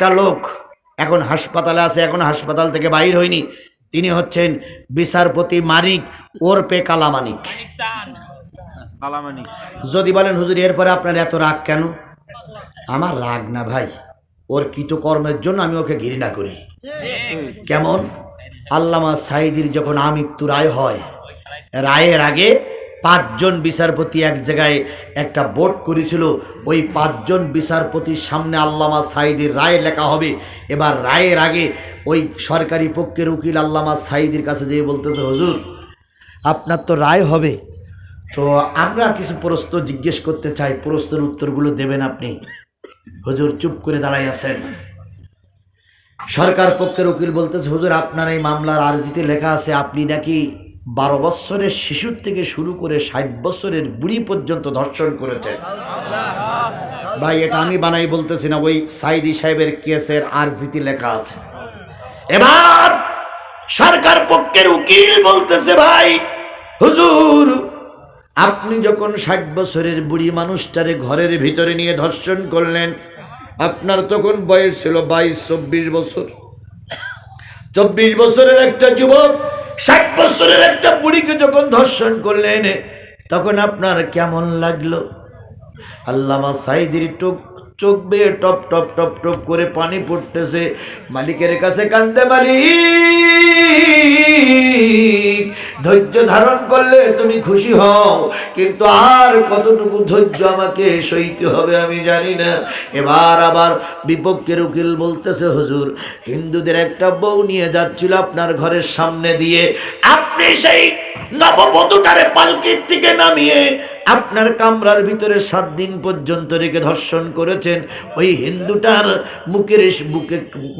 একটা লোক এখন হাসপাতালে আছে, এখন হাসপাতাল থেকে বাইর হয়নি। তিনি হচ্ছেন বিচারপতি মানিক ওরপে কালামানিক। যদি বলেন হুজুর এরপরে আপনার এত রাগ কেন? আমার রাগ না ভাই, ওর কৃতকর্মের জন্য আমি ওকে ঘৃণা করি। কেমন? আল্লামা সাঈদীর যখন আমৃত্যু রায় হয়, রায়ের আগে 5 জন বিচারপতি এক জায়গায় একটা বোর্ড করেছিল, ওই 5 জন বিচারপতির সামনে আল্লামা সাঈদীর রায় লেখা হবে। এবার রায়ের আগে ওই সরকারি পক্ষের উকিল আল্লামা সাঈদীর কাছে যেয়ে বলতেছে, হুজুর আপনার তো রায় হবে, তো আমরা কিছু প্রশ্ন জিজ্ঞেস করতে চাই, প্রশ্নের উত্তরগুলো দেবেন আপনি। হুজুর চুপ করে দাঁড়াই আছেন। সরকার পক্ষের উকিল বলতেছে, হুজুর আপনার এই মামলার আর্জিতে লেখা আছে আপনি নাকি 12 বছরের শিশুর থেকে শুরু করে 60 বছরের বুড়ি পর্যন্ত ধর্ষণ করেছেন। ভাই এটা আমি বানাই বলতেছি না, ওই সাঈদী সাহেবের কেসের আর্জিতে লেখা আছে। এবার সরকার পক্ষের উকিল বলতেছে, ভাই হুজুর আপনি যখন 60 বছরের বুড়ি মানুষটারে ঘরের ভিতরে নিয়ে ধর্ষণ করলেন, আপনার তখন বয়স ছিল 22-24 বছর। 24 বছরের একটা যুবক 60 বছরের একটা বুড়িকে যখন ধর্ষণ করলেন, তখন আপনার কেমন লাগলো? আল্লামা সাঈদীর চোখ বেয়ে টপ টপ টপ টপ করে পানি পড়তেছে। মালিকের কাছে কান্দে, মালিক ধৈর্য ধারণ করলে তুমি খুশি হও, কিন্তু আর কতটুকু ধৈর্য আমাকে সইতে হবে আমি জানি না। এবার আবার বিপক্ষের উকিল বলতেছে, হুজুর হিন্দুদের একটা বউ নিয়ে যাচ্ছিল আপনার ঘরের সামনে দিয়ে, আপনি সেই নববধূটারে পালকির থেকে নামিয়ে আপনার কামরার ভিতরে 7 দিন পর্যন্ত রেখে ধর্ষণ করেছেন। ওই হিন্দুটার বুকে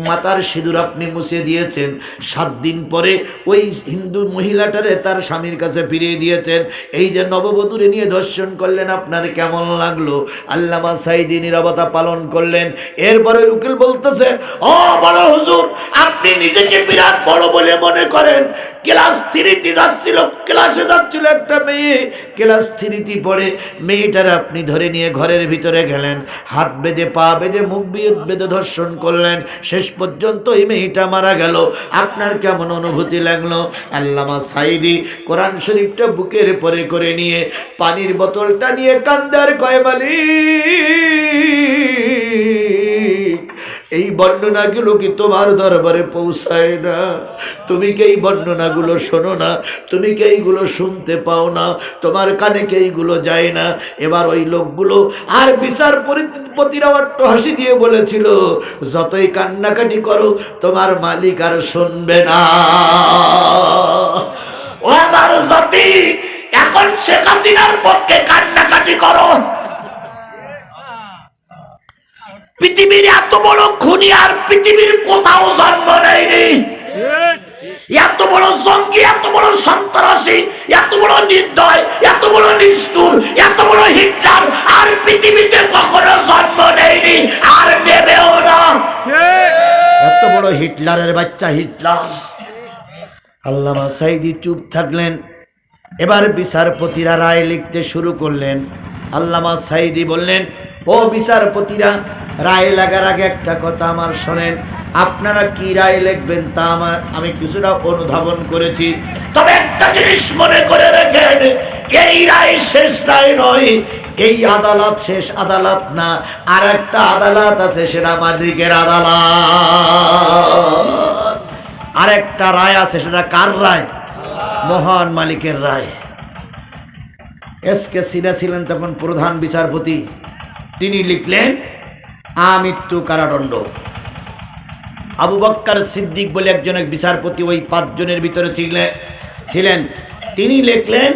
মাথার সিঁদুর আপনি মুছে দিয়েছেন। 7 দিন পরে ওই হিন্দু মহিলাটারে তার স্বামীর কাছে ফিরিয়ে দিয়েছেন। এই যে নববধূরে নিয়ে ধর্ষণ করলেন, আপনার কেমন লাগলো? আল্লামা সাঈদী নীরবতা পালন করলেন। এরপরে উকিল বলতেছে, ও বড় হুজুর আপনি নিজেকে বিরাট বড় বলে মনে করেন। ক্লাস 3 যাচ্ছিল, ক্লাসে যাচ্ছিল একটা মেয়ে, ক্লাস 3 পড়ে। মেয়েটার আপনি ধরে নিয়ে ঘরের ভিতরে গেলেন, হাত বেঁধে পা বেঁধে মুখ বেঁধে ধর্ষণ করলেন, শেষ পর্যন্ত এই মেয়েটা মারা গেল। আপনার কেমন অনুভূতি লাগলো? আল্লামা সাঈদী কোরআন শরীফটা বুকের পরে করে নিয়ে পানির বোতলটা নিয়ে কান্দে আর কয়, মালিক এই বর্ণনাগুলো কি তোমার দরবারে পৌঁছায় না? তুমি কি এই বর্ণনাগুলো শোনো না? তুমি কি এইগুলো শুনতে পাও না? তোমার কানে কি এইগুলো যায় না? এবার ওই লোকগুলো আর বিচারপতিরা অট্ট হাসি দিয়ে বলেছিল, যতই কান্নাকাটি করো তোমার মালিক আর শুনবে না। ও আমার জাতি, এখন শেখ হাসিনার পক্ষে কান্নাকাটি করো। পৃথিবীর এত বড় খুনি আর পৃথিবীর কোথাও জন্ম নেয়নি। এত বড় জঙ্গি, এত বড় সন্ত্রাসী, এত বড় নির্দয়, এত বড় নিষ্ঠুর, এত বড় হিটলার আর পৃথিবীতে কখনো জন্ম নেয়নি, আর নেবেও না। এত বড় হিটলারের বাচ্চা হিটলার। আল্লামা সাঈদী চুপ থাকলেন। এবার বিচারপতিরা রায় লিখতে শুরু করলেন। আল্লামা সাঈদী বললেন, ও বিচারপতিরা, রায় লাগার আগে একটা কথা আমার শোনেন। আপনারা কি রায় লিখবেন তা আমি কিছুটা অনুধাবন করেছি, তবে একটা জিনিস মনে করে রাখেন, এই রায় শেষ রায় নয়। এই আদালত শেষ আদালত না, আর একটা আদালত আছে, সেটা মালিকের আদালত। আর একটা রায় আছে, সেটা কার রায়? মহান মালিকের রায়। এসকে সিনহা ছিলেন তখন প্রধান বিচারপতি। তিনি লিখলেন আমৃত্যু কারাদণ্ড। আবু বকর সিদ্দিক বলে একজন বিচারপতি ওই 5 জনের ভিতরে ছিলেন, তিনি লিখলেন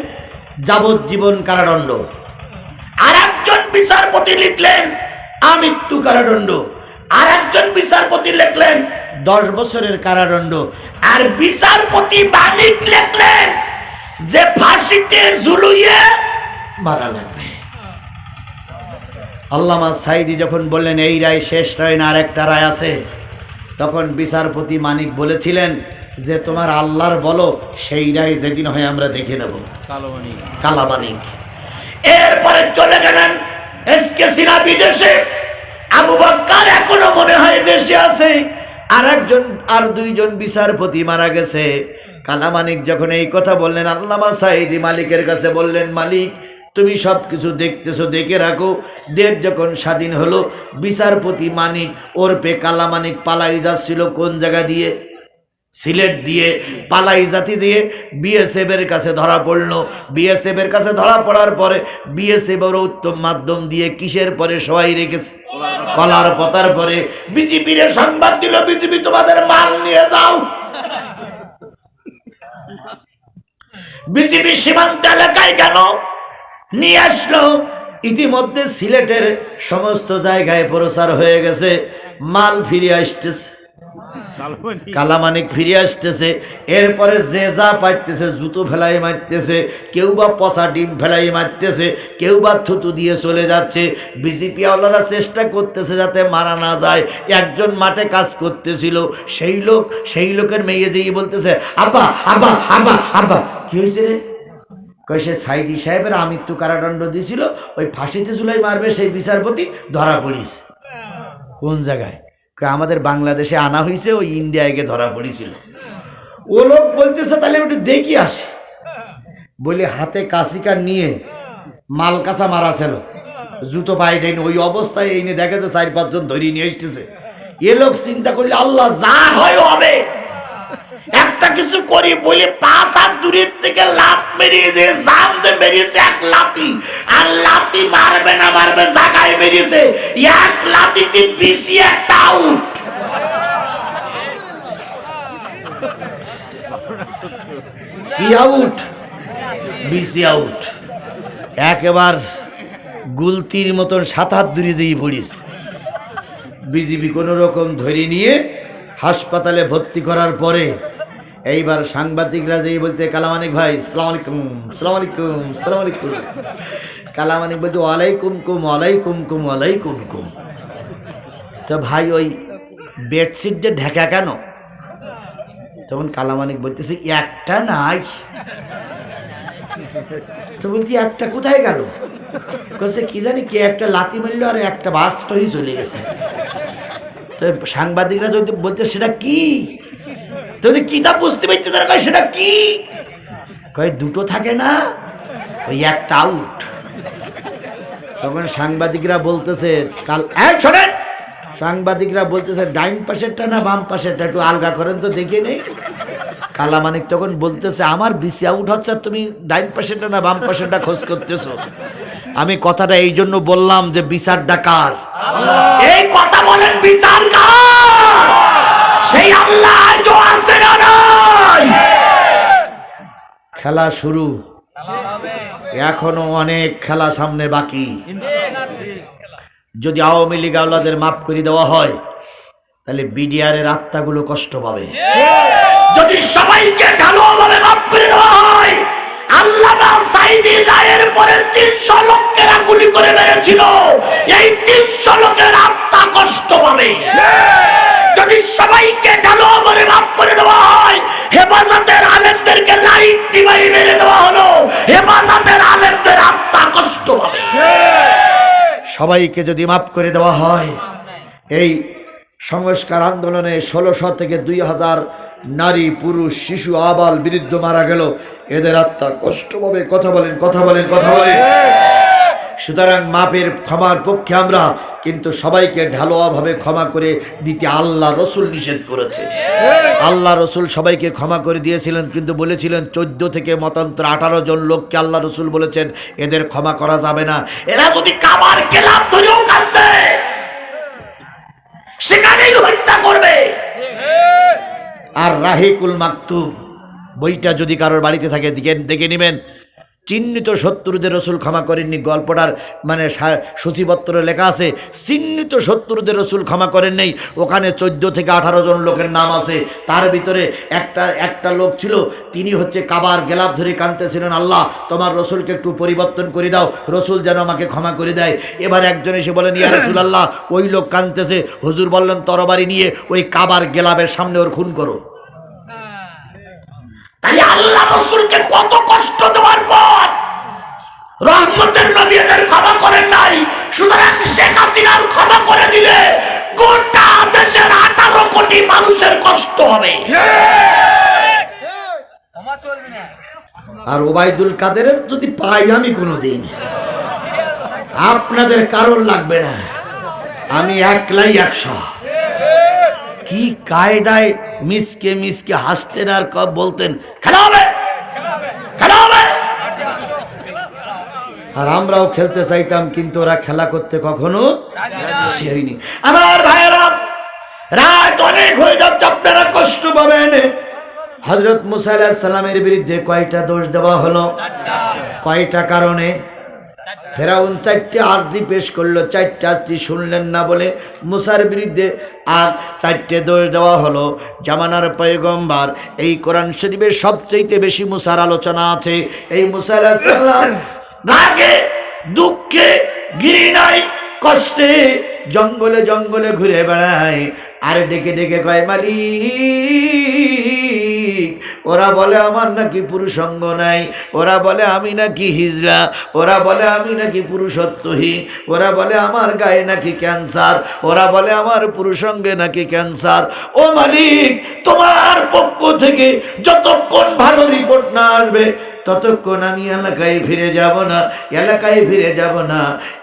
যাবজ্জীবন কারাদণ্ড। আর একজন বিচারপতি লিখলেন আমৃত্যু কারাদণ্ড। আর একজন বিচারপতি লিখলেন 10 বছরের কারাদণ্ড। আর বিচারপতি মানিক লিখলেন যে ফাঁসিতে ঝুলিয়ে মারা লাগবে। আল্লামা সাঈদী যখন বললেন এই রায় শেষ রায় না, আর একটা রায় আছে, তখন বিচারপতি মানিক বলেছিলেন যে তোমার আল্লাহর বলো, সেই রায় যেদিন হয় আমরা দেখে নেব। কালা মানিক। এরপরে চলে গেলেন এসকে সিনহা বিদেশে। আবু বকর এখনো মনে হয় দেশে আছে। আর দুইজন বিচারপতি মারা গেছে। কালামানিক যখন এই কথা বললেন, আল্লামা সাঈদী মালিকের কাছে বললেন, মালিক তুমি সব কিছু দেখতেছো, দেখে রাখো। দেশ যখন স্বাধীন হলো, বিচারপতি মানিক ওরপে কালামানিক পালাই যাচ্ছিল কোন জায়গা দিয়ে? সিলেট দিয়ে পালাই জাতি দিয়ে বিএসএফ এর কাছে ধরা পড়লো। বিএসএফ এর কাছে ধরা পড়ার পরে বিএসএফ এর উত্তম মাধ্যম দিয়ে কিসের পরে সবাই রেখেছে? কলার পাতার পরে বিজেপির সংবাদ দিল, বিজেপি তোমাদের মাল নিয়ে যাও। বিজেপি সীমান্ত এলাকায় গেল, নিয়ে আসলো। ইতিমধ্যে সিলেটের সমস্ত জায়গায় প্রচার হয়ে গেছে, মাল ফিরে আসতেছে, কালামানিক ফিরে আসতেছে। এরপরে যে যা পাইতেছে জুতো ফেলাই মারতেছে, কেউ বা পচা ডিম ফেলাই মারতেছে, কেউ বা থুতু দিয়ে চলে যাচ্ছে। বিজেপি ওয়ালারা চেষ্টা করতেছে যাতে মারা না যায়। একজন মাঠে কাজ করতেছিল, সেই লোকের মেয়ে যেই বলতেছে, আব্বা আব্বা আব্বা আব্বা। কি হয়েছে রে? কই সে সাইদি সাহেবের আমৃত্যু কারাদণ্ড দিয়েছিল, ওই ফাঁসিতে ঝুলাই মারবে সেই বিচারপতি ধরা পড়িস। কোন জায়গায়? আমাদের বাংলাদেশে আনা হয়েছে, ওই ইন্ডিয়াকে ধরা পড়েছিল। ও লোক বলতেছে তাহলে একটু দেখি আসি বলে হাতে কাশিকা নিয়ে মাল কাঁচা মারা ছিল, জুতো পায়ে দেয়নি। ওই অবস্থায় এই নিয়ে দেখেছে 4-5 জন ধরিয়ে নিয়ে এসতেছে। এ লোক চিন্তা করলে আল্লাহ যা হয় হবে, একটা কিছু করি বলে 5 হাত দূরের থেকে লাত মেরিয়েছে, জানতে মেরিয়েছে এক লাতি। আর লাতি মারবে না মারবে জায়গায় মেরিয়েছে, এক লাতিতে বিসি একটা আউট। কি আউট? বিসি আউট। একেবার গুলতির মতন 7 হাত দূরে যেই পড়িস। বিজিবি কোন রকম ধরে নিয়ে হাসপাতালে ভর্তি করার পরে এইবার সাংবাদিকরা যেই বলতে, কালামানিক ভাই সালাম আলাইকুম, সালাম আলাইকুম, সালাম আলাইকুম। কালামানিক বলতে ওয়ালাইকুম কুম, ওয়ালাইকুম কুম, ওয়ালাইকুম কুম। তো ভাই ওই বেডশিট দিয়ে ঢাকা কেন? তখন কালামানিক বলতেছে একটা নাই। তো বলছি একটা কোথায় গেল? বলছে কি জানি কে একটা লাথি মারল আর একটা বার্স্ট হয়ে চলে গেছে। তো সাংবাদিকরা যদি বলতে সেটা কি, তাহলে কিটা বুঝতে পারতে তারা কয় সেটা কি? কয় দুটো থাকে না, ওই একটা আউট। তখন সাংবাদিকরা বলতেছে শোনেন, সাংবাদিকরা বলতেছে ডাইন পাশেরটা না বাম পাশেরটা একটু আলগা করেন তো দেখে নেই। কালামানিক তখন বলতেছে আমার বিসি আউট হচ্ছে, তুমি ডাইন পাশেরটা না বাম পাশেরটা খোঁজ করতেছো। আমি কথাটা এই জন্য বললাম যে বিচারটা কার? এই কথা বলেন, বিচার কার? সেই আল্লাহ जो আছে না নাই? খেলা শুরু, এখনো অনেক খেলা সামনে বাকি। যদি আওয়ামী লীগ আওলাদের মাফ করে দেওয়া হয় তাহলে বিডিআর এর আত্মাগুলো কষ্ট পাবে। যদি সবাইকে ভালোভাবে মাফ করে দেওয়া হয়, আল্লামা সাঈদী রায়ের পরে 300 লোকেরা গুলি করে মেরেছিল, এই 300 লোকের আত্মা কষ্ট পাবে। যদি সবাইকে ভালোভাবে মাফ করে দেওয়া হয়, হেফাজতের আলেমদেরকে লাইট ডিভাই মেরে দেওয়া হলো, হেফাজতের আলেমদের আত্মা কষ্ট পাবে। সবাইকে যদি মাফ করে দেওয়া হয়, এই সংস্কার আন্দোলনে 1600 থেকে 2000 নারী পুরুষ শিশু আবাল বৃদ্ধ মারা গেল, এদের আত্মা কষ্ট পাবে। কথা বলেন, কথা বলেন, কথা বলেন। সুতরাং মাপের ক্ষমার পক্ষে আমরা, কিন্তু সবাইকে ঢালোয়াভাবে ক্ষমা করে দিতে আল্লাহ রসুল নিষেধ করেছে। আল্লাহ রসুল সবাইকে ক্ষমা করে দিয়েছিলেন, কিন্তু বলেছিলেন 14 থেকে মতান্তর 18 জন লোককে আল্লাহ রসুল বলেছেন এদের ক্ষমা করা যাবে না। এরা যদি কাবার গেলাম ধরেও কাঁদবে, সেখানেই হত্যা করবে। আর রাহিকুল মাকতুব বইটা যদি কারোর বাড়িতে থাকে দেখে নেবেন, চিহ্নিত শত্রুদের রসুল ক্ষমা করেননি। গল্পটার মানে সূচিপত্র লেখা আছে, চিহ্নিত শত্রুদের রসুল ক্ষমা করেন নেই। ওখানে 14 থেকে 18 জন লোকের নাম আছে। তার ভিতরে একটা লোক ছিল, তিনি হচ্ছে কাবার গেলাপ ধরে কাঁদতেছিলেন, আল্লাহ তোমার রসুলকে একটু পরিবর্তন করে দাও, রসুল যেন আমাকে ক্ষমা করে দেয়। এবার একজন এসে বলেন, ইয়া রাসূলুল্লাহ ওই লোক কাঁদতেছে। হুজুর বললেন তরবারি নিয়ে ওই কাবার গেলাপের সামনে ওর খুন করো। তাই আল্লাহ রাসূলকে কত কষ্ট দেওয়ার পর রহমতের নবী এদের ক্ষমা করেন নাই। সুতরাং শেখ হাসিনার ক্ষমা করে দিলে গোটা দেশের 18 কোটি মানুষের কষ্ট হবে। আর ওবায়দুল কাদেরের যদি পাই আমি কোনোদিন, আপনাদের কারণ লাগবে না, আমি একলাই 100। কি কায়দায় মিসকে মিসকে হাসতেন আর কব বলতেন খেলা হবে খেলা হবে। আর আমরাও খেলতে চাইতাম, কিন্তু ওরা খেলা করতে কখনো রাজি হয়নি। আমার ভাইয়েরা, রাত অনেক হয়ে যাচ্ছে, আপনারা কষ্ট পাবেন। হযরত মুসা আলাইহিস সালামের বিরুদ্ধে কয়টা দোষ দেওয়া হলো? কয়টা কারণে? ফেরাউন 4টে আরজি পেশ করলো, 4টে আরজি শুনলেন না বলে মুসার বিরুদ্ধে আর 4টে দোষ দেওয়া হলো। জামানার পয়গম্বর, এই কোরআন শরীফে সবচেয়ে বেশি মুসার আলোচনা আছে। এই মুসা আলাইহিস সালাম রাগে, দুঃখে, ঘৃণায়, কষ্টে জঙ্গলে জঙ্গলে ঘুরে বেড়ায়, আর ডেকে ডেকে কয় মালিক, ওরা বলে আমার নাকি পুরুষাঙ্গ নাই, ওরা বলে আমি নাকি হিজড়া, ওরা বলে আমি নাকি পুরুষত্বহীন, ওরা বলে আমার গায়ে নাকি ক্যান্সার, ওরা বলে আমার পুরুষাঙ্গে নাকি ক্যান্সার। ও মালিক, তোমার পক্ষ থেকে যতক্ষণ ভালো রিপোর্ট না আসবে ততক্ষণ আমি এলাকায় ফিরে যাব না, এলাকায় ফিরে যাব না।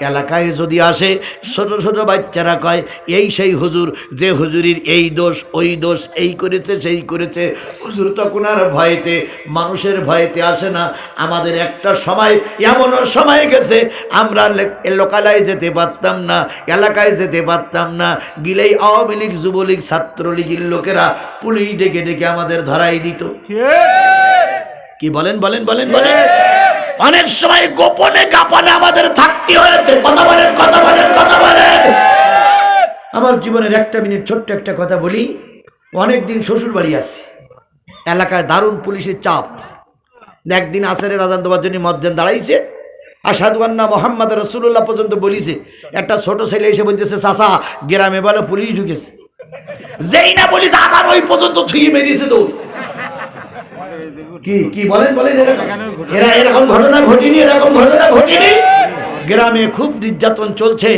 এলাকায় যদি আসে, ছোট ছোট বাচ্চারা কয় এই সেই হুজুর, যে হুজুরির এই দোষ ওই দোষ, এই করেছে সেই করেছে। হুজুর তখন আর ভয়েতে, মানুষের ভয়েতে আসে না। আমাদের একটা সময়, এমনও সময় গেছে আমরা লোকালয়ে যেতে পারতাম না, এলাকায় যেতে পারতাম না, গিলেই আওয়ামী লীগ, যুবলীগ, ছাত্রলীগের লোকেরা পুলিশ ডেকে ডেকে আমাদের ধরাই দিত। কি বলেন বলেন বলেন বলেন? অনেক সময় গোপনে গাপনে আমাদের থাকতে হয়েছে। কথা বলেন কথা বলেন কথা বলেন। আমার জীবনের একটা মিনিট ছোট্ট একটা কথা বলি। অনেকদিন শ্বশুর বাড়ি আছি, এলাকায় দারুণ পুলিশের চাপ। একদিন আসরের আজান দেওয়ার জন্য মসজিদে দাঁড়াইছে, আশহাদু আন্না মুহাম্মাদ রাসূলুল্লাহ পর্যন্ত বলিছে। একটা ছোট ছেলে এসে বলতেছে চাচা গ্রামে বলে পুলিশ ঢুকেছে। যেই না বলিস আজান ওই পর্যন্ত থুয়ে মেরেছে দৌড়। কি কি বলেন বলেন? এরা এরকম ঘটনা ঘটেনি, এরকম ঘটনা ঘটেনি। গ্রামে খুব নির্যাতন চলছে।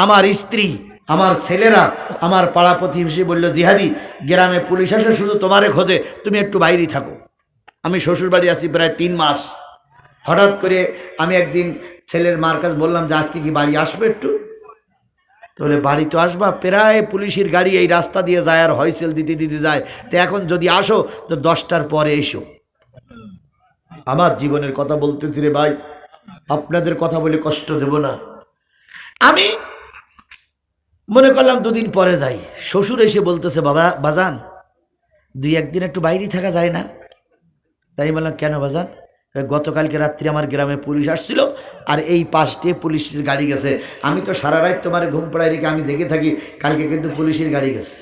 আমার স্ত্রী, আমার ছেলেরা, আমার পাড়া প্রতিবেশী বলল জিহাদি গ্রামে পুলিশ আসে শুধু তোমারে খোঁজে, তুমি একটু বাইরে থাকো। আমি শ্বশুর বাড়ি আছি প্রায় 3 মাস। হঠাৎ করে আমি একদিন ছেলের মার কাছে বললাম যে আজকে কি বাড়ি আসবে একটু? তাহলে বাড়ি তো আসবা, প্রায় পুলিশের গাড়ি এই রাস্তা দিয়ে যায় আর হয়সেল দিতে দিতে যায়। তো এখন যদি আসো তো 10টার পরে এসো। আমার জীবনের কথা বলতেছি রে ভাই, আপনাদের কথা বলে কষ্ট দেব না। আমি মনে করলাম 2 দিন পরে যাই। শ্বশুর এসে বলতেছে বাবা বাজান 2-1 দিন একটু বাইরে থাকা যায় না? তাই বললাম কেন বাজান? গতকালকে রাত্রি আমার গ্রামে পুলিশ আসছিল, আর এই পাশ দিয়ে পুলিশের গাড়ি গেছে। আমি তো সারা রাত তোমার ঘুম পড়ায় রেখে আমি জেগে থাকি, কালকে কিন্তু পুলিশের গাড়ি গেছে।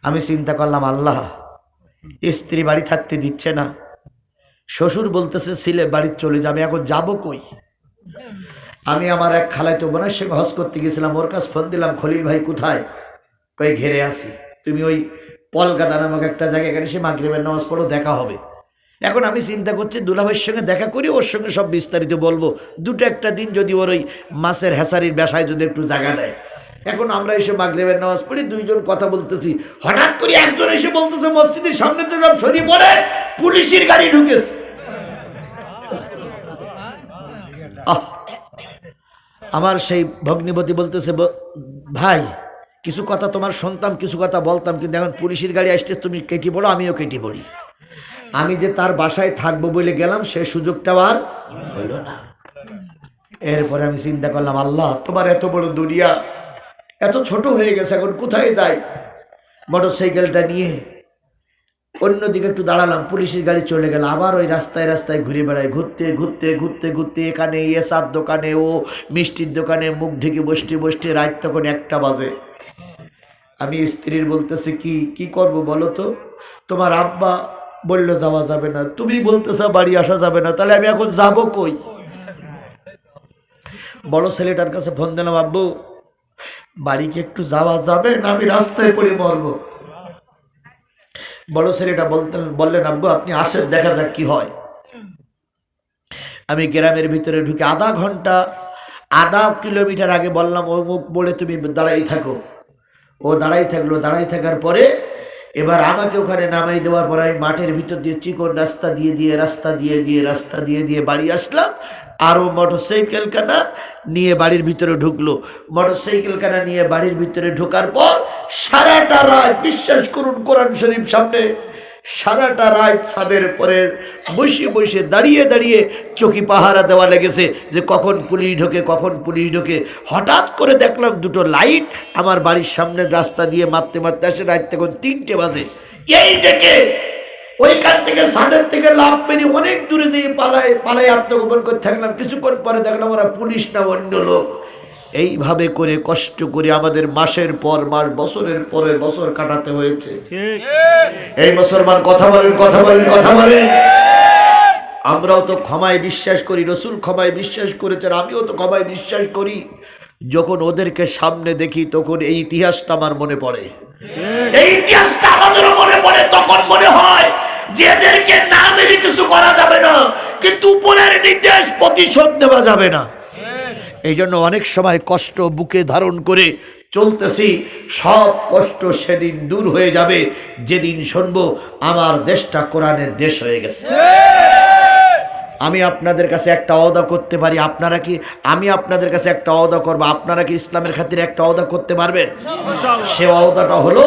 আমি চিন্তা করলাম আল্লাহ, স্ত্রী বাড়ি থাকতে দিচ্ছে না, শ্বশুর বলতেছে ছেলে বাড়ি চলে যাবে, এখন যাবো কই? আমি আমার এক খালাতো বোনের সঙ্গে হজ করতে গেছিলাম, ওর কাছে ফোন দিলাম খলিল ভাই কোথায়? কই ঘেরে আসি, তুমি ওই পলগাদা নামক একটা জায়গায় গেলে সে মাগরিবের নামাজ পড়ো, দেখা হবে। এখন আমি চিন্তা করছি দুলাভাইয়ের সঙ্গে দেখা করি, ওর সঙ্গে সব বিস্তারিত বলবো। 2-1টা দিন যদি ওর ওই মাছের হেসারির ব্যবসায় যদি একটু জায়গা দেয়। এখন আমরা এসে মাগরিবের নামাজ পড়ি, 2 জন কথা বলতেছি, হঠাৎ করে একজন এসে বলতেছে মসজিদের সামনে তো সব সরিয়ে পড়ে পুলিশের গাড়ি ঢুকেছে। আমার সেই ভগ্নিপতি বলতেছে ভাই কিছু কথা তোমার শুনতাম, কিছু কথা বলতাম, কিন্তু এখন পুলিশের গাড়ি আসছে, তুমি কেটে পড়ো, আমিও কেটে পড়ি। আমি যে তার বাসায় থাকবো বলে গেলাম, সে সুযোগটা আর হইল না। এরপরে আমি চিন্তা করলাম আল্লাহ তোমার এত বড় দুনিয়া এত ছোট হয়ে গেছে, এখন কোথায় যাই? মোটরসাইকেলটা নিয়ে অন্যদিকে একটু দাঁড়ালাম, পুলিশের গাড়ি চলে গেল। আবার ওই রাস্তায় রাস্তায় ঘুরে বেড়ায়, ঘুরতে ঘুরতে ঘুরতে ঘুরতে এখানে এসার দোকানে, ও মিষ্টির দোকানে মুখ ঢেকে বসতে বসতে রাত তখন 1টা বাজে। আমি স্ত্রীর বলতেছি কি কি করব বলো তো? তোমার আব্বা বললো যাওয়া যাবে না, তুমি বলতেছ বাড়ি আসা যাবে না, তাহলে আমি এখন যাব কই? বড় ছেলেটার কাছে ফোন দিলাম, আব্বু বাড়ি কি একটু যাওয়া যাবে না, আমি রাস্তায় পড়ে মরবো। বড় ছেলেটা বললেন আব্বু আপনি আসেন, দেখা যাক কি হয়। আমি গ্রামের ভিতরে ঢুকে আধা ঘন্টা আধা কিলোমিটার আগে বললাম অমুক বলে তুমি দাঁড়াই থাকো। ও দাঁড়াই থাকলো। দাঁড়াই থাকার পরে এবার আমাকে ওখানে নামাই দেওয়ার পর আমি মাঠের ভিতর দিয়ে চিকন রাস্তা দিয়ে বাড়ি আসলাম। আরও মোটরসাইকেল কানা নিয়ে বাড়ির ভিতরে ঢুকলো। মোটরসাইকেল কানা নিয়ে বাড়ির ভিতরে ঢোকার পর সারাটা রাত, বিশ্বাস করুন কোরআন শরীফ সামনে, সারাটা রাত ছাদের পরে বসে দাঁড়িয়ে চকি পাহারা দেওয়া লেগেছে যে কখন পুলিশ ঢোকে। হঠাৎ করে দেখলাম দুটো লাইট আমার বাড়ির সামনে রাস্তা দিয়ে মারতে আসে। রাত তখন 3টে বাজে। এই দেখে ওইখান থেকে ছাদের থেকে লাভ মেরে অনেক দূরে যেয়ে পালাই আত্মগোপন করে থাকলাম। কিছুক্ষণ পরে দেখলাম ওরা পুলিশ না অন্য লোক। এইভাবে করে কষ্ট করে আমাদের মাসের পর মাস, বছরের পরে বছর কাটাতে হয়েছে। এই মুসলমান কথা বলেন। আমরাও তো ক্ষমায় বিশ্বাস করি, রসুল ক্ষমায় বিশ্বাস করেছেন, আমিও তো ক্ষমায় বিশ্বাস করি। যখন ওদেরকে সামনে দেখি তখন এই ইতিহাসটা আমার মনে পড়ে, এই ইতিহাসটা আমাদেরও মনে পড়ে। তখন মনে হয় যে এদেরকে না মেরে কিছু করা যাবে না, কিন্তু উপরের নির্দেশ প্রতিশোধ নেওয়া যাবে না। এই জন্য অনেক সময় কষ্ট বুকে ধারণ করে চলতেছি। সব কষ্ট সেদিন দূর হয়ে যাবে যেদিন শুনবো আমার দেশটা কোরআনের দেশ হয়ে গেছে। আমি আপনাদের কাছে একটা ওয়াদা করতে পারি, আপনারা কি, আমি আপনাদের কাছে একটা ওয়াদা করবো, আপনারা কি ইসলামের খাতিরে একটা ওয়াদা করতে পারবেন? সে ওয়াদাটা হলো,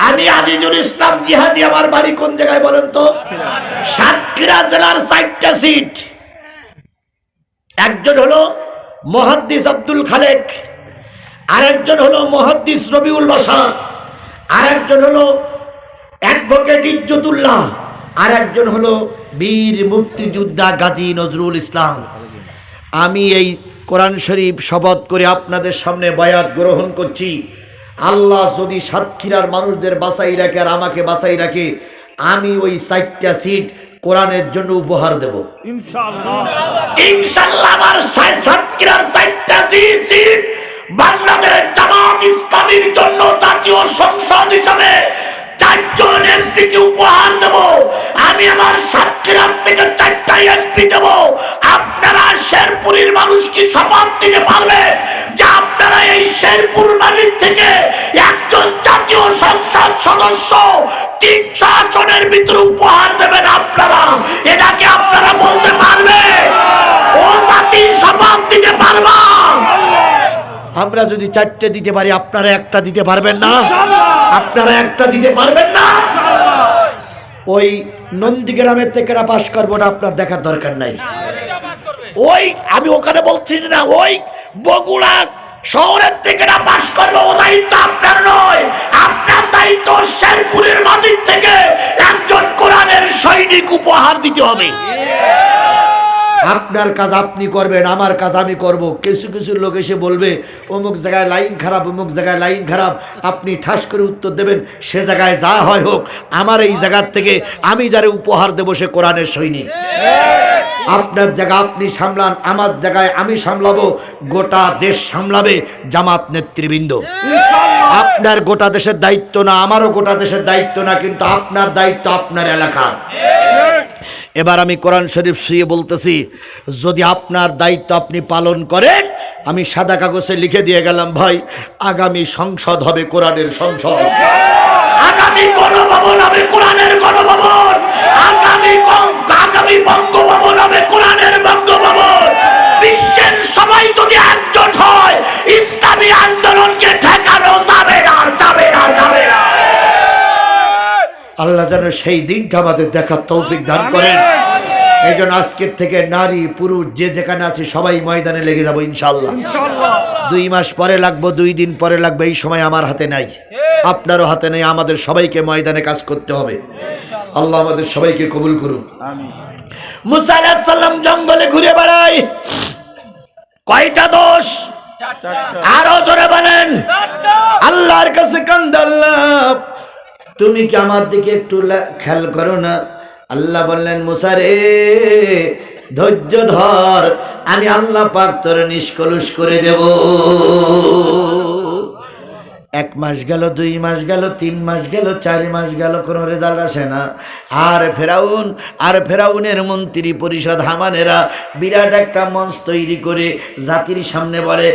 আমি আজিজুল ইসলাম জিহাদি, আমার বাড়ি কোন জায়গায় বলেন তো? সাতক্ষীরা জেলার 4টা সিট। একজন হলো মুহাদ্দিস আব্দুল খালেক, আরেকজন হলো মুহাদ্দিস রবিউল বাশা, আরেকজন হলো অ্যাডভোকেট ইজ্জতুল্লাহ, আরেকজন হলো বীর মুক্তিযোদ্ধা গাজী নজরুল ইসলাম। আমি এই কোরআন শরীফ শপথ করে আপনাদের সামনে বায়াত গ্রহণ করছি। আল্লাহ যদি সাতক্ষীরার মানুষদের বাঁচাই রাখে আর আমাকে বাঁচাই রাখে, আমি ওই 4টা সিট কোরআনের জন্য উপহার দেব ইনশাআল্লাহ। আমার সাতক্ষীরার 4টা সিট বাংলাদেশ জামাত ইসলামীর জন্য জাতীয় সংসদ হিসাবে 4 জন এমপিকে উপহার দেব। আমি আমার সাতক্ষীরার থেকে 4টা এমপি দেব। আপনারা শেরপুরের মানুষ কি শপথ নিতে পারবে যে আপনারা এই শেরপুর বাড়ির থেকে একজন জাতীয় সংসদ সদস্য 300 আসনের ভিতরে উপহার দেবেন? আপনারা এটাকে আপনারা বলতে পারবে? ও জাতি শপথ দিতে পারবা? আমরা যদি 4টে দিতে পারি, আপনারা একটা দিতে পারবেন না? আপনারা একটা দিতে পারবেন না? ওই নন্দীগ্রামের থেকে পাশ করবো না, আপনার দেখার দরকার নাই। ওই আমি ওখানে বলছি না, ওই বগুড়া শহরের থেকে পাশ করবো, ও দায়িত্ব আপনার নয়। আপনার দায়িত্ব শেরপুরের মাটির থেকে একজন কোরআনের সৈনিক উপহার দিতে হবে। আপনার কাজ আপনি করবেন, আমার কাজ আমি করব। কিছু লোক এসে বলবে অমুক জায়গায় লাইন খারাপ, অমুক জায়গায় লাইন খারাপ, আপনি ঠাস করে উত্তর দেবেন সে জায়গায় যা হয় হোক, আমার এই জায়গার থেকে আমি যারে উপহার দেব সে কোরআনের সৈনিক। আপনার জায়গা আপনি সামলান, আমার জায়গায় আমি সামলাবো। গোটা দেশ সামলাবে জামাত নেতৃবৃন্দ। আপনার গোটা দেশের দায়িত্ব না, আমারও গোটা দেশের দায়িত্ব না, কিন্তু আপনার দায়িত্ব আপনার এলাকার। এবার আমি কোরআন শরীফ শুয়ে বলতেছি, যদি আপনার দায়িত্ব আপনি পালন করেন, আমি সাদা কাগজে লিখে দিয়ে গেলাম, ভাই আগামী সংসদ হবে কোরআনের সংসদ, আগামী গণভবন হবে কোরআনের গণভবন, আগামী বঙ্গভবন হবে কোরআনের বঙ্গভবন। বিশ্বের সবাই যদি একজোট হয়, ইসলামী আন্দোলনকে ঠেকানো যাবে না। আল্লাহ যেন সেই দিনটা আমাদের দেখার তৌফিক দান করেন। এই জন্য আজকের থেকে নারী পুরুষ যে যেখানে আছে সবাই ময়দানে লেগে যাবো ইনশাল্লাহ। 2 মাস পরে লাগবো, 2 দিন পরে লাগবে, এই সময় আমার হাতে নাই, আপনারও হাতে নেই। আমাদের সবাইকে ময়দানে কাজ করতে হবে। আল্লাহ আমাদের সবাইকে কবুল করুন। মুসা আলাইহিস সালাম জঙ্গলে ঘুরে বেড়ায়, কয়টা দোষ? আরো জোরে বলেন। আল্লাহর কাছে কান্দে, আল্লাহ তুমি কি আমার দিকে একটু খেয়াল করো না? আল্লাহ বললেন, মুসা রে ধৈর্য ধর, আমি আল্লাহ পাক তোর নিষ্কলুষ করে দেব। এক মাস গেল, 2 মাস গেল, 3 মাস গেল, 4 মাস গেল, কোনো রেজাল্ট আসে না। আর ফেরাউনের মন্ত্রী পরিষদ হামানেরা বিরাট একটা মঞ্চ তৈরি করে জাতির সামনে বলে,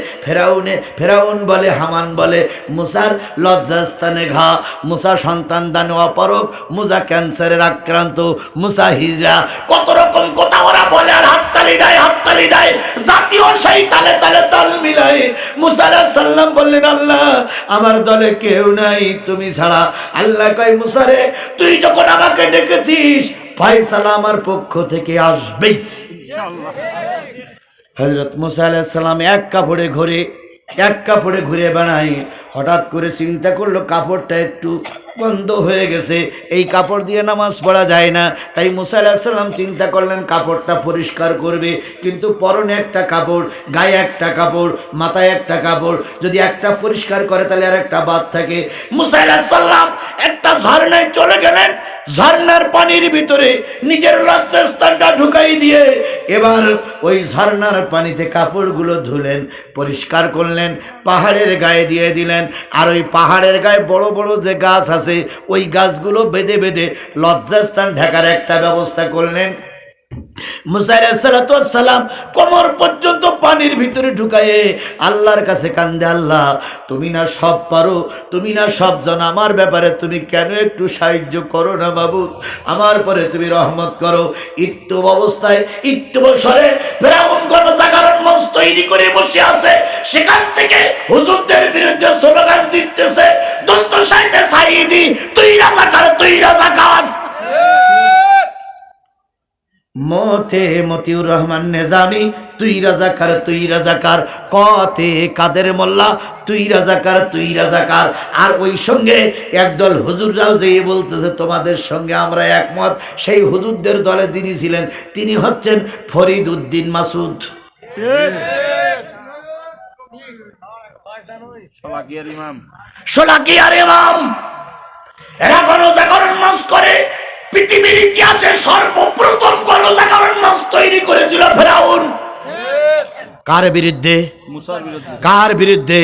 ফেরাউন বলে, হামান বলে, মুসার লজ্জাস্থানে ঘা, মুসা সন্তান দানে অপারক, মুসা ক্যান্সারের আক্রান্ত, মুসা হিজড়া, কত রকম কথা ওরা বলে আর হাততালি দেয়। জাতীয় সেই তালে তালে তাল মিলায় মুসা আলাইহিস সালাম বললেন, আল্লাহ আমার দলে কেউ নাই তুমি ছাড়া। আল্লাহ কয়, মুসা রে, তুই যখন আমাকে ডেকেছিস ফয়সালা আমার পক্ষ থেকে আসবেই ইনশাআল্লাহ। হযরত মুসা আলাইহিস সালাম এক কাপড়ে ঘুরে বেড়ায়। হঠাৎ করে চিন্তা করলো কাপড়টা একটু বন্ধ হয়ে গেছে, এই কাপড় দিয়ে নামাজ পড়া যায় না। তাই মুসা আলাইহিস সালাম চিন্তা করলেন কাপড়টা পরিষ্কার করবে, কিন্তু পরনে একটা কাপড়, গায়ে একটা কাপড়, মাথায় একটা কাপড়, যদি একটা পরিষ্কার করে তাহলে আর একটা বাদ থাকে। মুসা আলাইহিস সালাম একটা ঝর্ণায় চলে গেলেন, ঝর্ণার পানির ভিতরে নিজের লজ্জাস্থানটা ঢুকাই দিয়ে এবার ওই ঝর্ণার পানিতে কাপড়গুলো ধুলেন, পরিষ্কার করলেন, পাহাড়ের গায়ে দিয়ে দিলেন। আর ওই পাহাড়ের গায়ে বড় বড় যে গাছ আছে ওই গাছগুলো বেঁধে বেঁধে লজ্জাস্থান ঢাকার একটা ব্যবস্থা করলেন। মুসা আলাইহিস সালাম কোমর পর্যন্ত পানির ভিতরে ঢুকায়ে আল্লাহর কাছে কান্দে, আল্লাহ তুমি না সব পারো, তুমি না সব জানো, আমার ব্যাপারে তুমি কেন একটু সাহায্য করো না মাবুদ, আমার পরে তুমি রহমত করো। ইত্যব অবস্থায় ইত্যব স্বরে ফেরাউন গণজাগরণ মঞ্চ তৈরি করে বসে আছে, সেখান থেকে হুজুরদের বিরুদ্ধে স্লোগান দিতেছে, দন্ত সাইতে সাইদি, তুই রাজাকার, তুই রাজাকার। মতিউর রহমান নেজামি, তুই রাজাকার, তুই রাজাকার। কতে কাদের মোল্লা, তুই রাজাকার, তুই রাজাকার। আর ওই সঙ্গে একদল হুজুররাও যে বলতেছে তোমাদের সঙ্গে আমরা একমত। সেই হুজুরদের দলে যিনি ছিলেন তিনি হচ্ছেন ফরিদ উদ্দিন মাসুদ, শোলাকিয়ার ইমাম। এরা গণজাগরণ মঞ্চ করে, পৃথিবীর ইতিহাসে সর্বপ্রথম গণজাগরণ মঞ্চ তৈরি করেছিল ফেরাউন। কার বিরুদ্ধে? কার বিরুদ্ধে?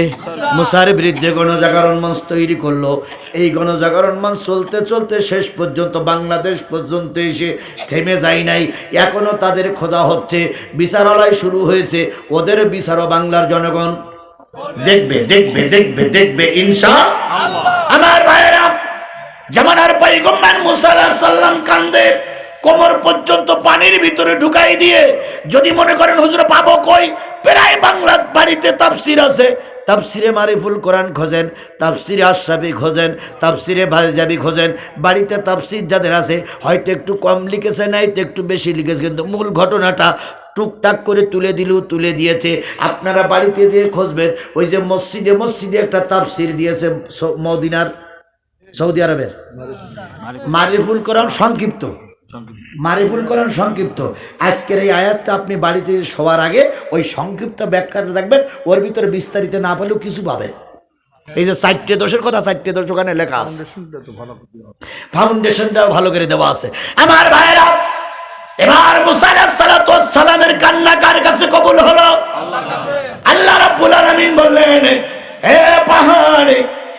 মুসার বিরুদ্ধে গণজাগরণ মঞ্চ তৈরি করলো। এই গণজাগরণ মঞ্চ চলতে চলতে শেষ পর্যন্ত বাংলাদেশ পর্যন্ত এসে থেমে যায় নাই, এখনো তাদের খোঁজা হচ্ছে, বিচারালয় শুরু হয়েছে, ওদের বিচারও বাংলার জনগণ দেখবে দেখবে দেখবে দেখবে ইনশাআল্লাহ। আমার ভাইয়েরা, জামানার পয়গম্বর মুসা আলাইহিস সালাম কান্দে, কোমর পর্যন্ত পানির ভিতরে ঢুকাই দিয়ে। যদি মনে করেন হুজুর পাবো কই, প্রায় বাংলা বাড়িতে তাফসির আছে, তাফসিরে মারিফুল কোরআন খোঁজেন, তাফসিরে আশরাফি খোঁজেন, তাফসিরে ভালজাবি খোঁজেন। বাড়িতে তাফসির যাদের আছে হয়তো একটু কম লিখেছে, নাই তো একটু বেশি লিখেছে, কিন্তু মূল ঘটনাটা টুকটাক করে তুলে দিয়েছে। আপনারা বাড়িতে যেয়ে খুঁজবেন, ওই যে মসজিদে একটা তাফসির দিয়েছে মদিনার, সৌদি আরবের, মারিফুল কোরআন সংক্ষিপ্ত, মারিফুল কোরআন সংক্ষিপ্ত। আজকের এই আয়াতটা আপনি বাড়িতে শোয়ার আগে ওই সংক্ষিপ্ত ব্যাখ্যাটা দেখবেন, ওর ভিতরে বিস্তারিত না পেলেও কিছু পাবে। এই যে 4টে দোষের কথা, 4টে দোষ ওখানে লেখা আছে, ফাউন্ডেশনটাও ভালো করে দেওয়া আছে। আমার ভাইয়েরা, এবার মুসা আলাইহিস সালামের কান্না কার কাছে কবুল হলো? আল্লাহ রাব্বুল আলামিন বললেন, হে পাহাড়,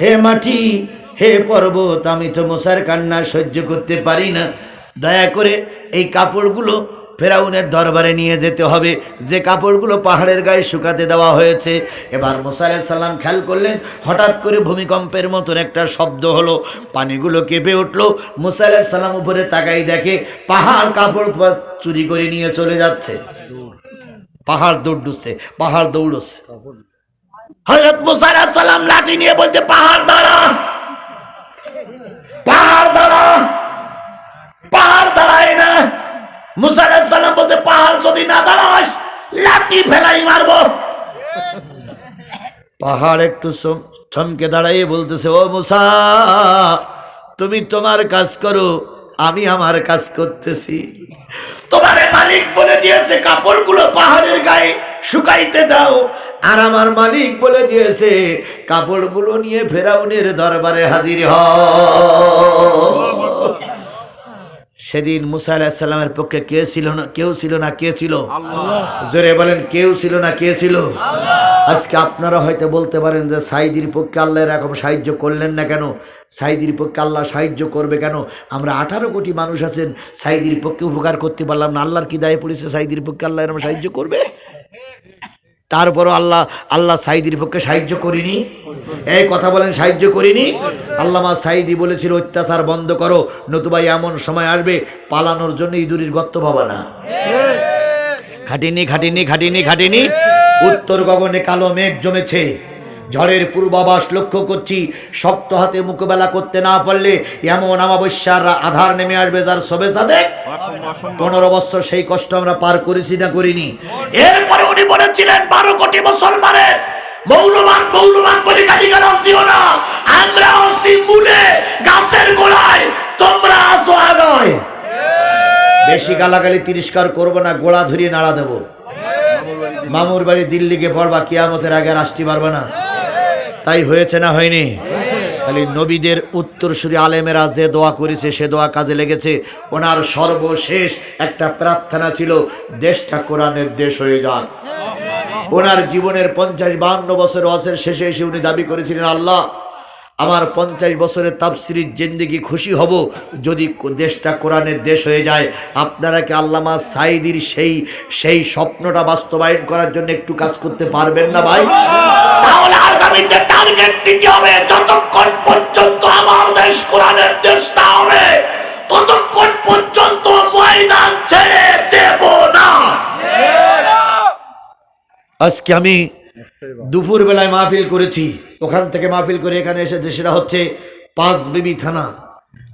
হে মাটি, হে পর্বত, আমি তো মুসার কান্না সহ্য করতে পারি না, দয়া করে এই কাপড়গুলো ফেরাউনের দরবারে নিয়ে যেতে হবে, যে কাপড়গুলো পাহাড়ের গায়ে শুকাতে দেওয়া হয়েছে। এবার মুসা আলাইহিস সালাম খেয়াল করলেন, হঠাৎ করে ভূমিকম্পের মতন একটা শব্দ হলো, পানিগুলো কেঁপে উঠলো। মুসা আলাইহিস সালাম উপরে তাকাই দেখে পাহাড় কাপড় চুরি করে নিয়ে চলে যাচ্ছে, পাহাড় দৌড়ছে, পাহাড় দৌড়ছে। হযরত মুসা আলাইহিস সালাম লাঠি নিয়ে বলতে, পাহাড় দাঁড়া, পাহাড় দাঁড়া, পাহাড় দাঁড়ায় না। মুসা আলাইহিস সালাম বলতে, পাহাড় যদি না দাঁড়াস লাঠি ফেলাই মারবো। পাহাড় একটু থমকে দাঁড়াইয়ে বলতেছে, ও মুসা, তুমি তোমার কাজ করো, আমি আমার কাজ করতেছি। তোমার মালিক বলে দিয়েছে কাপড়গুলো পাহাড়ের গায়ে শুকাইতে দাও, আর আমার মালিক বলে দিয়েছে কাপড়গুলো নিয়ে ফেরাউনের দরবারে হাজির হও। সেদিন মুসা আলাইহিস সালামের পক্ষে কে ছিল না? কেউ ছিল না, কে ছিল? আল্লাহ। জোরে বলেন, কেউ ছিল না, কে ছিল? আজকে আপনারা হয়তো বলতে পারেন যে সাইদির পক্ষে আল্লাহ এরকম সাহায্য করলেন না কেন? সাইদির পক্ষে আল্লাহ সাহায্য করবে কেন? আমরা 18 কোটি মানুষ আছেন, সাইদির পক্ষে উপকার করতে পারলাম না, আল্লাহর কি দায়ে পড়েছে সাইদির পক্ষে আল্লাহ এরকম সাহায্য করবে? তারপরও আল্লাহ সাইদির পক্ষে সাহায্য করিনি? এই কথা বলেন, সাহায্য করিনি? আল্লামা সাইদি বলেছিল অত্যাচার বন্ধ করো, নতুবা এমন সময় আসবে পালানোর জন্য ইঁদুরের গর্ত ভাবা না। খাটিনি খাটিনি খাটিনি খাটিনি। উত্তর গগনে কালো মেঘ জমেছে, ঝড়ের পূর্বাভাস লক্ষ্য করছি। শক্ত হাতে মোকাবেলা করতে না পারলে এমন অমাবস্যার আধার নেমে আসবে যার সবে সাদে 15 বছর সেই কষ্ট আমরা পার করেছি না করিনি? এরপরে উনি বলেছিলেন 12 কোটি মুসলমানের মৌলবাদ বলে গালিগালাজ দিও না, আমরা আছি মূলে গাছের গোড়ায়, তোমরা আসো আগায়। বেশি গালাগালি তিরস্কার করবো না, গোড়া ধরিয়ে নাড়া দেবো। মামুর বাড়ি দিল্লিকে পড়বা, কিয়ামতের আগে আর আসতে পারবে না। তাই হয়েছে না হয়নি? খালি নবীদের উত্তরসূরি আলেমেরা যে দোয়া করেছে সে দোয়া কাজে লেগেছে। ওনার সর্বশেষ একটা প্রার্থনা ছিল দেশটা কোরআনের দেশ হয়ে যাক। ওনার জীবনের 50-52 বছর ওয়াজের শেষে এসে উনি দাবি করেছিলেন, আল্লাহ আমার 50 বছরের তাফসীরের জিন্দেগি খুশি হব যদি দেশটা কোরআনের দেশ হয়ে যায়। আপনারা কি আল্লামা সাইদির সেই স্বপ্নটা বাস্তবায়ন করার জন্য একটু কাজ করতে পারবেন না ভাই? তাহলে আগামীতে টার্গেট দিতে হবে, যতক্ষণ পর্যন্ত আমার দেশ কোরআনের দেশ না হবে ততক্ষণ পর্যন্ত ময়দান ছেড়ে দেব না। আজকে আমি দুপুর বেলায় মাহফিল করেছি, ওখান থেকে মাহফিল করে এখানে এসেছে, সেটা হচ্ছে পাঁচবিবি থানা।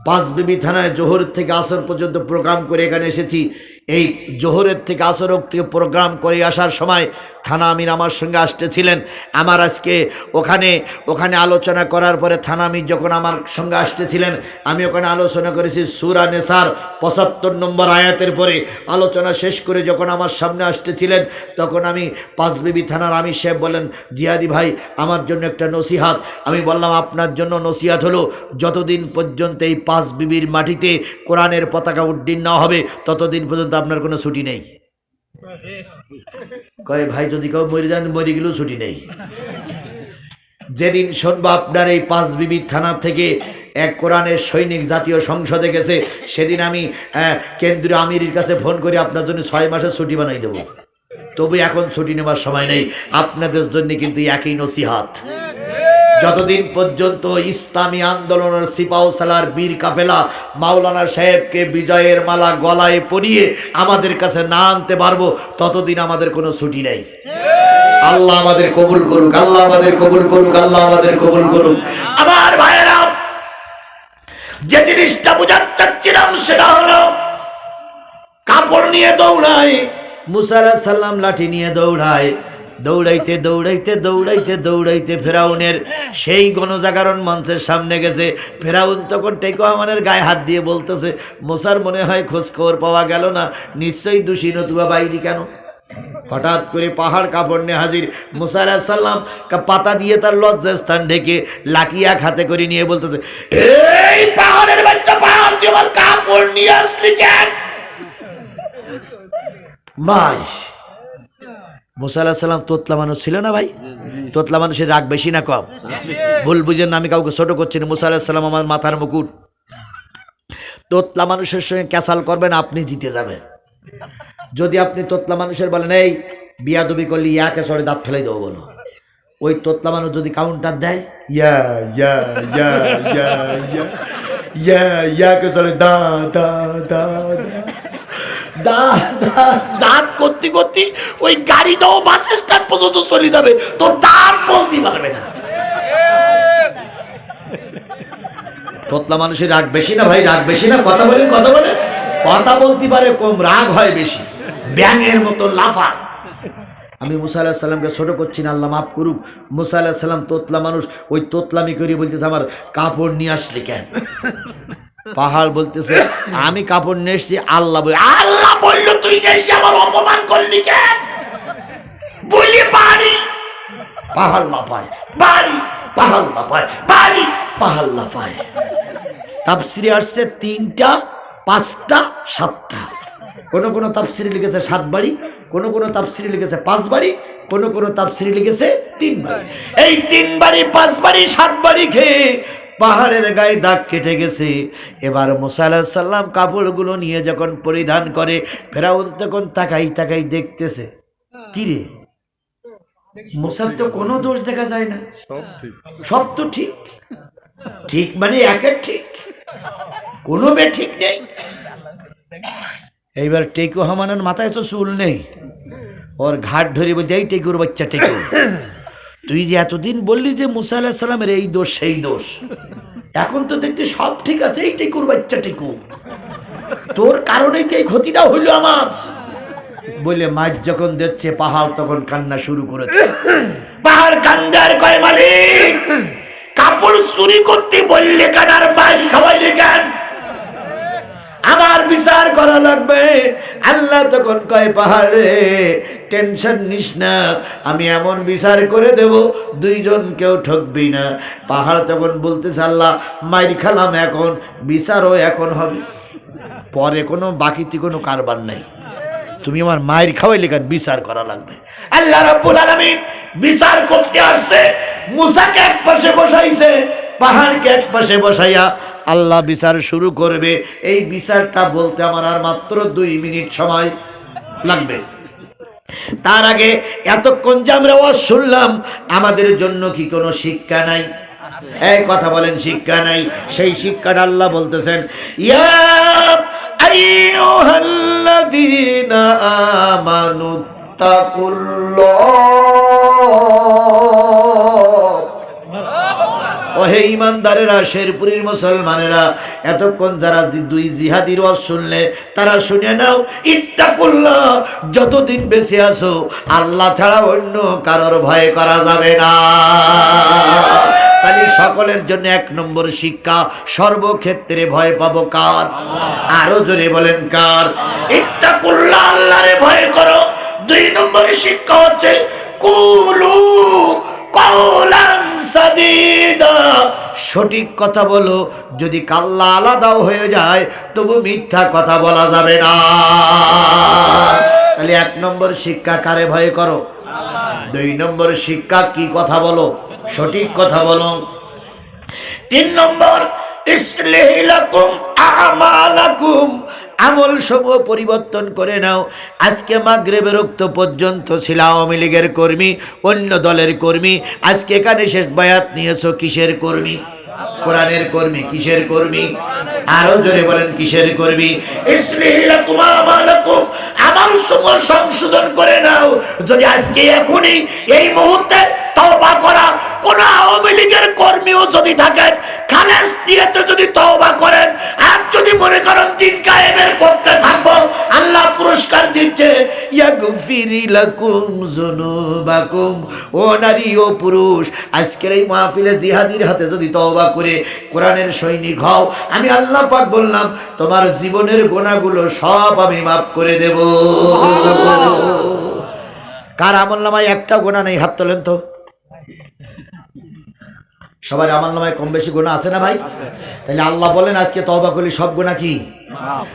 পাঁচবিবি থানায় জোহরের থেকে আসর পর্যন্ত প্রোগ্রাম করে এখানে এসেছি। এই জোহরের থেকে আসর থেকে প্রোগ্রাম করে আসার সময় থানা আমির আমার সঙ্গে আসতেছিলেন। আমার আজকে ওখানে আলোচনা করার পরে থানা আমির যখন আমার সঙ্গে আসতেছিলেন, আমি ওখানে আলোচনা করেছি সূরা নেসার 75 নম্বর আয়াতের পরে। আলোচনা শেষ করে যখন আমার সামনে আসতেছিলেন তখন আমি পাঁচবিবি থানার আমির সাহেব বলেন, জিয়াদি ভাই আমার জন্য একটা নসিহাত। আমি বললাম, আপনার জন্য নসিহাত হলো যতদিন পর্যন্ত এই পাঁচবিবির মাটিতে কোরআনের পতাকা উড্ডীন না হবে ততদিন পর্যন্ত আপনার কোনো ছুটি নেই। কয় ভাই যদি কেউ মরে যান, মরে গেলেও ছুটি নেই। যেদিন শুনবো আপনার এই পাঁচবিবি থানা থেকে এক কোরআনের সৈনিক জাতীয় সংসদে গেছে, সেদিন আমি কেন্দ্রীয় আমিরের কাছে ফোন করে আপনার জন্য 6 মাসের ছুটি বানাই দেবো। তবে এখন ছুটি নেবার সময় নেই। আপনাদের জন্য কিন্তু একই নসিহাত, যতদিন পর্যন্ত ইসলামী আন্দোলনের সিপাহসালার বীর কাফেলা মাওলানা সাহেবকে বিজয়ের মালা গলায় পরিয়ে আমাদের কাছে না আনতে পারবো ততদিন আমাদের কোনো ছুটি নেই। আল্লাহ আমাদের কবুল করুক, আল্লাহ আমাদের কবুল করুক, আল্লাহ আমাদের কবুল করুক। আমার ভাইয়েরা, যে জিনিসটা বুঝাতে চাচ্ছিলাম সেটা হলো কাপড় নিয়ে দৌড়ায়, মুসা আলাইহিস সালাম লাঠি নিয়ে দৌড়ায়। দৌড়াইতে দৌড়াইতে দৌড়াইতে দৌড়াইতে ফেরাউনের সেই গণজাগরণ মঞ্চের সামনে গেছে। ফেরাউন তখন টেকো আমানের গায়ে হাত দিয়ে বলতেছে, মুসার মনে হয় খোঁজখবর পাওয়া গেল না, নিশ্চয়ই দোষী, নতুবা বাইরি কেন? হঠাৎ করে পাহাড় কাপড় নিয়ে হাজির। মুসা আলাইহিস সালাম পাতা দিয়ে তার লজ্জাস্থান ঢেকে লাঠি এক হাতে করে নিয়ে বলতেছে, এই পাহাড়ের বাচ্চা, পাহাড় তুই আমার কাপড় নিয়ে আসলি কেন? মাস মুসা আলাইহিস সালাম তোতলা মানুষ ছিল না ভাই? তোতলা মানুষের রাগ বেশি না কম? ভুল বুঝেন না, আমি কাউকে ছোট করছি না। মুসা আলাইহিস সালাম আমার মাথার মুকুট। তোতলা মানুষের সঙ্গে ক্যাসাল করবেন, আপনি জিতে যাবেন। যদি আপনি তোতলা মানুষের বলেন এই বিয়াদবি করলি ইয়াকে সরে দাঁত ফেলে দেবো বলো, ওই তোতলা মানুষ যদি কাউন্টার দেয় ইয়া ইয়া ইয়া ইয়া ইয়া ইয়া ইয়াকে সরে দা দা দা দাঁত করতে করতে ওই গাড়ি দাও বাস স্ট্যান্ড পর্যন্ত চলে যাবে, তো দাঁত বলতে পারবে না। তোতলা মানুষের রাগ বেশি না ভাই? রাগ বেশি না? কথা বলেন, কথা বলেন। কথা বলতে পারে কম, রাগ হয় বেশি, ব্যাঙের মতো লাফায়। আমি মুসা আলাইহিস সালামকে ছোট করছি না, আল্লাহ মাফ করুক। মুসা আলাইহিস সালাম তোতলা মানুষ, ওই তোতলামি করে বলতেছে আমার কাপড় নিয়ে আসলি কেন? পাহাড় বলতেছে আমি কাপড় নিয়ে এসছি। আল্লাহ বললো তুই এসে আমার অপমান করলি কেন? বলি বাড়ি, পাহাড় লাফায়, বাড়ি, পাহাড় লাফায়, বাড়ি, পাহাড় লাফায়। তাফসিরে আসছে 3টা 5টা 7টা, কোন তাফসিরে লিখেছে 7 বাড়ি, কোন তাফসিরে লিখেছে 5 বাড়ি, কোন তাফসিরে লিখেছে 3 বাড়ি। এই 3 বাড়ি 5 বাড়ি 7 বাড়ি খেয়ে পাহাড়ের গায়ে দাগ কেটে গেছে। এবার মুসা আলাইহিস সালাম কাপড়গুলো নিয়ে যখন পরিধান করে, ফেরাউন তখন তাকাই দেখতেছে, কি রে মুসার তো কোনো দোষ দেখা যায় না, সব তো ঠিক, ঠিক মানে একের ঠিক, কোনো ঠিক নেই। এইবার টেকু হামানের মাথায় তো চুল নেই, ওর ঘাট ধরে বলতে, এই টেকুর বাচ্চা টেকু, তুই যে এতদিন বললি যে মুসা আলাইহিস সালামের এই দোষ সেই দোষ, এখন তো দেখতে সব ঠিক আছে, এই টেকুর বাচ্চা টেকু, তোর কারণে কি এই ক্ষতিটা হইলো আমার? বলে মাছ যখন দেখছে পাহাড় তখন কান্না শুরু করেছে। পাহাড় কান্দার কয়, মালিক কাপড় চুরি করতে বললে কেন, আর মাইল খাওয়াইলে কেন, আমার বিচার করা লাগবে। আল্লাহ তখন কয়, পাহাড়ে টেনশন নিস না, আমি এমন বিচার করে দেব 2 জন কেউ ঠকবি না। পাহাড় তখন বলতেছে, আল্লাহ মাইর খালাম, এখন বিচারও এখন হবে, পরে কোনো বাকিতে কোনো কারবার নাই, তুমি আমার মায়ের খাওয়াইলে কেন, বিচার করা লাগবে। আল্লাহ রাব্বুল আলামিন বিচার করতে আসছে, মুসাকে এক পাশে বসাইছে, পাহাড়কে এক পাশে বসাইয়া আল্লাহ বিচার শুরু করবে। এই বিচারটা বলতে আমার আর মাত্র 2 মিনিট সময় লাগবে। তার আগে এতক্ষণ যে আমরা ওয়াজ শুনলাম, আমাদের জন্য কি কোনো শিক্ষা নাই? এই কথা বলেন, শিক্ষা নাই? সেই শিক্ষাটা আল্লাহ বলতেছেন, ইয়া আইয়ুহাল্লাযীনা আমানুত্তাকুল্লাহ, ওহে ঈমানদারেরা, শেরপুরীর মুসলমানেরা, এতক্ষণ যারা 2 জিহাদির ওয়াজ শুনলে তারা শুনে নাও, ইত্তাকুল্লাহ, যতদিন বেঁচে আছো আল্লাহ ছাড়া অন্য কারোর ভয় করা যাবে না। তাহলে সকলের জন্য 1 নম্বর শিক্ষা, সর্বক্ষেত্রে ভয় পাবো কার? আরো জোরে বলেন কার? ইত্তাকুল্লাহ, আল্লাহরে ভয় করো। 2 নম্বর শিক্ষা হচ্ছে কুলু কওলান সাদীদা, সঠিক কথা বলো, যদি কাল্লা আলাদাও হয়ে যায় তবু মিথ্যা কথা বলা যাবে না। তাহলে 1 নম্বর শিক্ষা, কারে ভয় করো? 2 নম্বর শিক্ষা, কি কথা বলো? সঠিক কথা বলো। 3 নম্বর, ইসলিহ লাকুম আমালাকুম, আমল সমূহ পরিবর্তন করে নাও। আজকে মাগরিবের রক্ত পর্যন্ত ছিল আওয়ামী লীগের কর্মী, অন্য দলের কর্মী, আজকে এখানে শেষ বায়াত নিয়েছো কিসের কর্মী? কোরআনের কর্মী। কিসের কর্মী? আরো জোরে বলেন, কিসের কর্মী? ইসলিহ লাকুম আমালাকুম, আমল সমূহ সংশোধন করে নাও। যদি আজকে এখনই এই মুহূর্তে তওবা করা কোন আওয়ামী লীগের কর্মীও যদি থাকেন, খালেস নিয়তে যদি তওবা করেন, আর যদি মনে করেন দিন কায়েমের পক্ষে থাকবো, আল্লাহ পুরস্কার দিচ্ছে, ইয়াগফির লাকুম যুনুবাকুম। ও নারী ও পুরুষ, আজকের এই মাহফিলে জিহাদির হাতে যদি তওবা করে কোরআনের সৈনিক হও, আমি আল্লাহ পাক বললাম তোমার জীবনের গুনাহগুলো সব আমি মাফ করে দেব। কার আমলনামায় একটা গুনাহ নেই? হাত তোলেন তো। সবার আমলনামায় কম বেশি গুনাহ আছে না ভাই? তাহলে আল্লাহ বলেন আজকে তওবা করলে সব গুনাহ কি?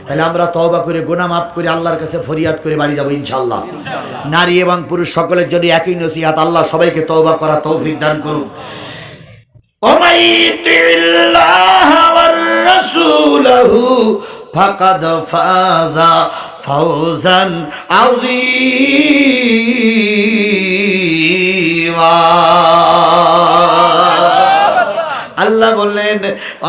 তাহলে আমরা তওবা করে গুনাহ মাফ করে আল্লাহর কাছে ফরিয়াদ করে বাড়ি যাব ইনশাআল্লাহ। নারী এবং পুরুষ সকলের জন্য একই নসিহত, আল্লাহ সবাইকে তওবা করা তৌফিক দান করুন। ওমাইতিল্লাহ ওয়ার রাসূলহু ফাকাদ ফাযা ফাওজান আযীমা। আল্লাহ বললেন,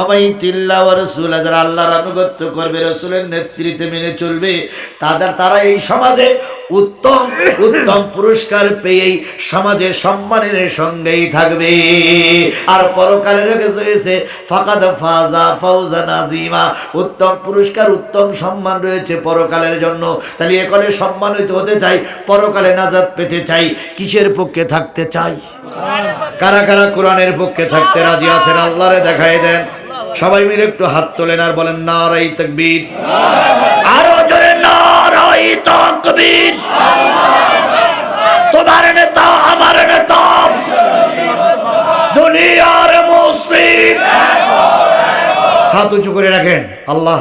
ওমাইতিল্লাহ ওয়া রাসূলা, যারা আল্লাহর আনুগত্য করবে, রাসূলের নেতৃত্বে মেনে চলবে, তারা এই সমাজে উত্তম উত্তম পুরস্কার পেয়েই সমাজে সম্মানের সঙ্গেই থাকবে। আর পরকালের রয়েছে ফাকাদ ফাযা ফাওজান আযীমা, উত্তম পুরস্কার, উত্তম সম্মান রয়েছে পরকালের জন্য। তাহলে একালে সম্মানিত হতে চাই, পরকালে নাজাত পেতে চাই, কিসের পক্ষে থাকতে চাই? কারা কারা কোরআনের পক্ষে থাকতে রাজি আছেন? আল্লাহরে দেখাই দেন। সবাই মিলে একটু হাত তোলেন আর বলেন নারায়ে তাকবীর। আরো জোরে নারায়ে তাকবীর। তোমার নেতা আমার নেতা, দুনিয়ার মুসলিম। হাত উঁচু করে রাখেন। আল্লাহ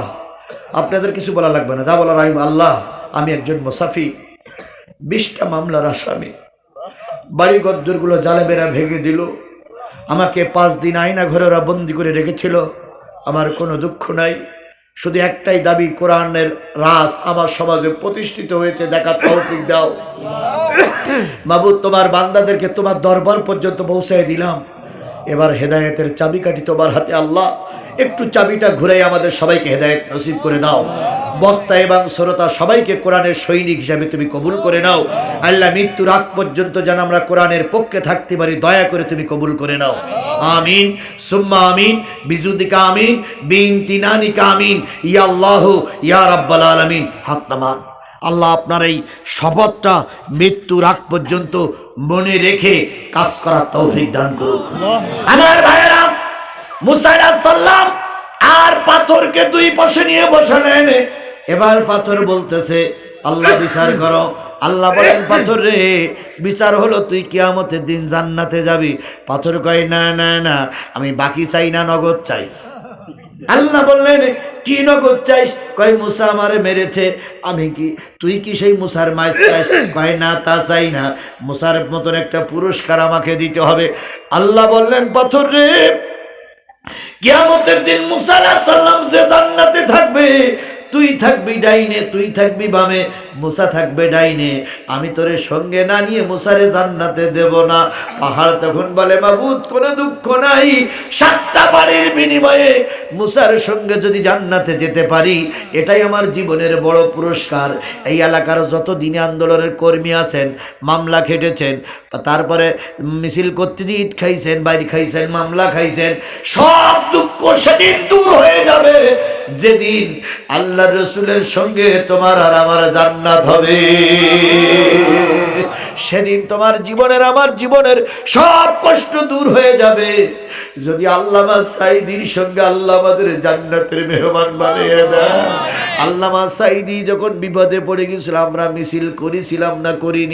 আপনাদের কিছু বলা লাগবে না, যা বলার আমি আল্লাহ, আমি একজন মুসাফির, 20টা মামলার আসামি, বাড়ি গদ্দরগুলো জালেমেরা ভেঙে দিল, আমাকে 5 দিন আয়না ঘরে ওরা বন্দি করে রেখেছিল। আমার কোনো দুঃখ নাই, শুধু একটাই দাবি, কোরআনের রাজ আমার সমাজে প্রতিষ্ঠিত হয়েছে, দেখার তৌফিক দাও। মাবুদ, তোমার বান্দাদেরকে তোমার দরবার পর্যন্ত পৌঁছায় দিলাম, এবার হেদায়েতের চাবিকাঠি তোমার হাতে। আল্লাহ, একটু চাবিটা ঘুরাই আমাদের সবাইকে হেদায়েত নসিব করে দাও। বক্তা এবং শ্রোতা সবাইকে কোরআনের সৈনিক হিসাবে তুমি কবুল করে নাও। আল্লাহ, মৃত্যুর আগ পর্যন্ত যেন আমরা কোরআনের পক্ষে থাকতে পারি, দয়া করে তুমি কবুল করে নাও। আমিন সুম্মা আমিন, বিজুদিকা আমিন, বিনতিনানিকা আমিন, ইয়া আল্লাহ ইয়া রাব্বাল আলামিন। হাত নামান। আল্লাহ, আপনার এই শপথটা মৃত্যুর আগ পর্যন্ত মনে রেখে কাজ করার তৌফিক দান করুক। আমার ভাইয়েরা, মুসা আলাইহিস সালাম আর পাথরকে 2 পাশে নিয়ে বসালেন। এবার পাথর বলতেছে, আল্লাহ বিচার করো। আল্লাহ বলেন, পাথর রে, বিচার হলো তুই কিয়ামতের দিন জান্নাতে যাবি। পাথর কয়, না না না, আমি বাকি চাই না, নগদ চাই। আল্লাহ বললেন, কি নগদ চাইস? কয়, মুসা আমারে মেরেছে, আমি কি, তুই কি সেই মুসার মায়ের চাইস? কয়, না, তা চাই না, মুসার মতন একটা পুরস্কার আমাকে দিতে হবে। আল্লাহ বললেন, পাথর রে, কিয়ামতের দিন মুসা আলাইহিস সালাম যে জান্নাতে থাকবে, তুই থাকবি ডাইনে, তুই থাকবি বামে, মুসা থাকবে ডাইনে। আমি তোরে সঙ্গে না নিয়ে মুসারে জান্নাতে দেব না। পাহাড় তখন বলে, মাবুদ, কোনো দুঃখ নাই, 7টা বাড়ির বিনিময়ে মুসার সঙ্গে যদি জান্নাতে যেতে পারি, এটাই আমার জীবনের বড় পুরস্কার। এই এলাকার যত দিনে আন্দোলনের কর্মী আছেন, মামলা খেটেছেন, তারপরে মিছিল করতে দিয়ে ইট খাইছেন, বাইরে খাইছেন, মামলা খাইছেন, সব দুঃখ সেদিন দূর হয়ে যাবে যেদিন আল্লাহ রসুলের সঙ্গে তোমার আর আমার জান্নাত হবে। সেদিন তোমার জীবনের, আমার জীবনের সব কষ্ট দূর হয়ে যাবে যদি আল্লামা সাঈদীর সঙ্গে আল্লাহ আমাদের জান্নাতের মেহমান বানিয়ে দেয়। আল্লামা সাঈদী যখন বিপদে পড়ে গেছিল, আমরা মিছিল করেছিলাম না করিনি?